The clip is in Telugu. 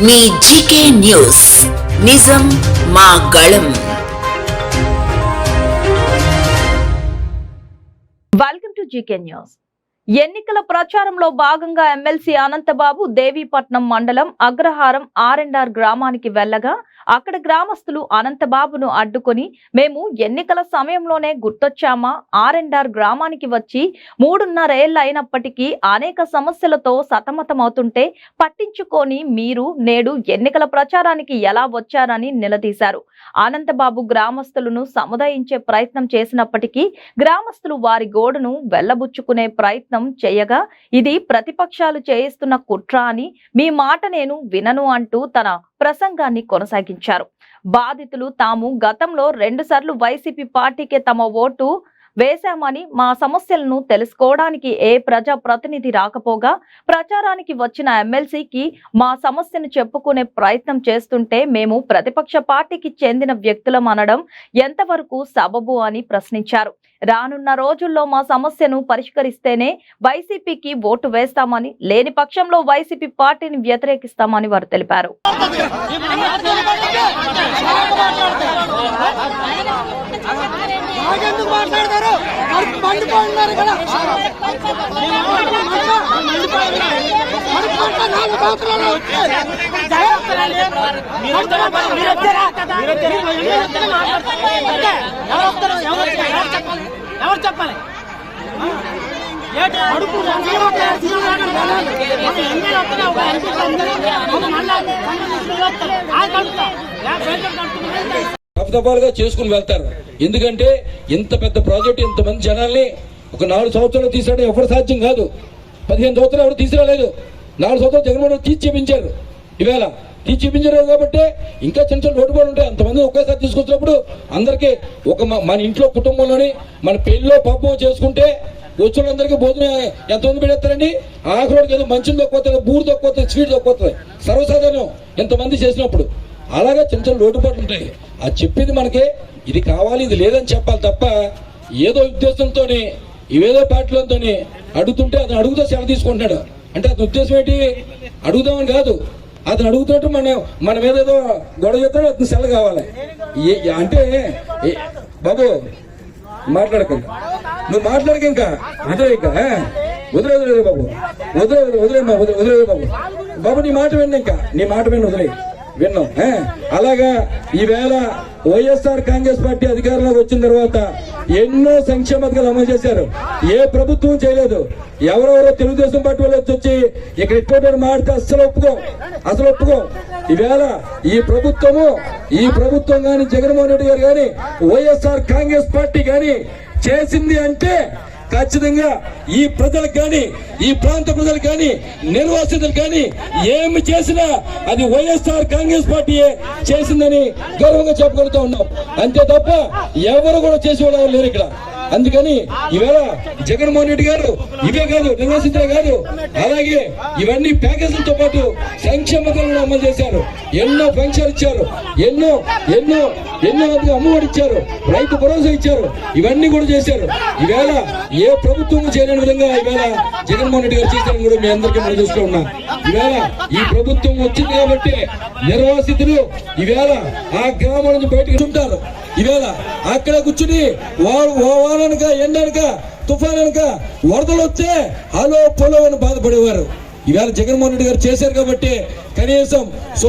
మీ జీకే న్యూస్ నిజం మా గళం. Welcome to GK news. ఎన్నికల ప్రచారంలో భాగంగా ఎమ్మెల్సీ అనంతబాబు దేవీపట్నం మండలం అగ్రహారం R&R గ్రామానికి వెళ్లగా అక్కడ గ్రామస్తులు అనంతబాబును అడ్డుకొని మేము ఎన్నికల సమయంలోనే గుర్తొచ్చామా, R&R గ్రామానికి వచ్చి 3.5 ఏళ్లు అయినప్పటికీ అనేక సమస్యలతో సతమతమవుతుంటే పట్టించుకొని మీరు నేడు ఎన్నికల ప్రచారానికి ఎలా వచ్చారని నిలదీశారు. అనంతబాబు గ్రామస్తులను సముదాయించే ప్రయత్నం చేసినప్పటికీ గ్రామస్తులు వారి గోడును వెళ్లబుచ్చుకునే ప్రయత్నం చేయగా ఇది ప్రతిపక్షాలు చేయిస్తున్న కుట్ర అని, మీ మాట నేను వినను అంటూ తన ప్రసంగాన్ని కొనసాగించారు. బాధితులు తాము గతంలో 2 సార్లు వైసీపీ పార్టీకే తమ ఓటు వేశామని, మా సమస్యలను తెలుసుకోవడానికి ఏ ప్రజా ప్రతినిధి రాకపోగా ప్రచారానికి వచ్చిన ఎమ్మెల్సీకి మా సమస్యను చెప్పుకునే ప్రయత్నం చేస్తుంటే మేము ప్రతిపక్ష పార్టీకి చెందిన వ్యక్తులం అనడం ఎంతవరకు సబబు అని ప్రశ్నించారు. రానున్న రోజుల్లో మా సమస్యను పరిష్కరిస్తేనే వైసీపీకి ఓటు వేస్తామని, లేని పక్షంలో వైసీపీ పార్టీని వ్యతిరేకిస్తామని వారు తెలిపారు. ఎవరు చెప్పాలి? దఫాలుగా చేసుకుని వెళ్తారు. ఎందుకంటే ఇంత పెద్ద ప్రాజెక్టు ఇంతమంది జనాల్ని ఒక 4 సంవత్సరాలు తీసాడు ఎవరు సాధ్యం కాదు. 15 సంవత్సరాలు ఎవరు తీసుకురాలేదు. 4 సంవత్సరాలు జగన్మోహన్ తీసి చూపించారు. ఈవేళ తీసి చూపించారు కాబట్టి ఇంకా చిన్న చిన్న లోటుపాట్లు ఉంటాయి. అంతమంది ఒకేసారి తీసుకొచ్చినప్పుడు అందరికీ మన ఇంట్లో కుటుంబంలోని మన పెళ్ళిలో పబ్బం చేసుకుంటే వచ్చులందరికీ భోజనం ఎంతమంది పెడతారండి? ఆఖరికి ఏదో మంచిని తక్కువ, బూరు తక్కువ, స్వీట్ తక్కువ, సర్వసాధారణం ఎంతమంది చేసినప్పుడు. అలాగే చిన్న చిన్న లోటుపాట్లు ఉంటాయి. అది చెప్పింది మనకి ఇది కావాలి ఇది లేదని చెప్పాలి తప్ప ఏదో ఉద్దేశంతో ఇవేదో పార్టీలతో అడుగుతుంటే అతను అడుగుతా సెలవు తీసుకుంటున్నాడు. అంటే అతని ఉద్దేశం ఏంటి? అడుగుదామని కాదు, అతను అడుగుతున్నట్టు మన మీద ఏదో గొడవ చేస్తాడు, అతను సెలవు కావాలి. అంటే బాబు మాట్లాడకండి, నువ్వు మాట్లాడక ఇంకా వదిలే, ఇంకా వదిలే బాబు, వదిలే బాబు. బాబు నీ మాట విన్నా, ఇంకా నీ మాట విన్న వదిలే విన్నాం. అలాగా ఈవేళ వైఎస్ఆర్ కాంగ్రెస్ పార్టీ అధికారంలోకి వచ్చిన తర్వాత ఎన్నో సంక్షేమ పథకాలు అమలు చేశారు. ఏ ప్రభుత్వం చేయలేదు. ఎవరెవరో తెలుగుదేశం పార్టీ వాళ్ళు వచ్చి ఇక్కడ ఇటువంటి మాడితే అసలు ఒప్పుకోం. ఈవేళ ఈ ప్రభుత్వం కానీ జగన్మోహన్ రెడ్డి గారు కానీ వైఎస్ఆర్ కాంగ్రెస్ పార్టీ కానీ చేసింది అంటే ఖచ్చితంగా ఈ ప్రజలకు కానీ ఈ ప్రాంత ప్రజలకు కానీ నిర్వాసితులకు కానీ ఏమి చేసినా అది వైఎస్ఆర్ కాంగ్రెస్ పార్టీయే చేసిందని గౌరవంగా చెప్పగలుగుతా ఉన్నాం. అంతే తప్ప ఎవరు కూడా చేసేవాళ్ళు లేరు ఇక్కడ. అందుకని ఈవేళ జగన్మోహన్ రెడ్డి గారు ఇవే కాదు, నిర్వాసితులే కాదు, అలాగే ఇవన్నీ ప్యాకేజీలతో పాటు సంక్షేమ పథకాలను అమలు చేశారు. ఎన్నో పెన్షన్ ఇచ్చారు, ఎన్నో అమ్మఒడి ఇచ్చారు, రైతు భరోసా ఇచ్చారు, ఇవన్నీ కూడా చేశారు. ఈవేళ ఏ ప్రభుత్వం చేయలేని విధంగా ఈవేళ జగన్మోహన్ రెడ్డి గారు చేశారని కూడా మీ అందరికీ మనం చూస్తూ ఉన్నాం. ఈవేళ ఈ ప్రభుత్వం వచ్చింది కాబట్టి నిర్వాసితులు ఈవేళ ఆ గ్రామాల నుంచి బయటకు ఉంటారు. ఈవేళ అక్కడ కూర్చుని వాననక ఎండనక తుఫాననక వరదలు వస్తే హలో పొలో అని బాధపడేవారు. ఈవేళ జగన్మోహన్ రెడ్డి గారు చేశారు కాబట్టి కనీసం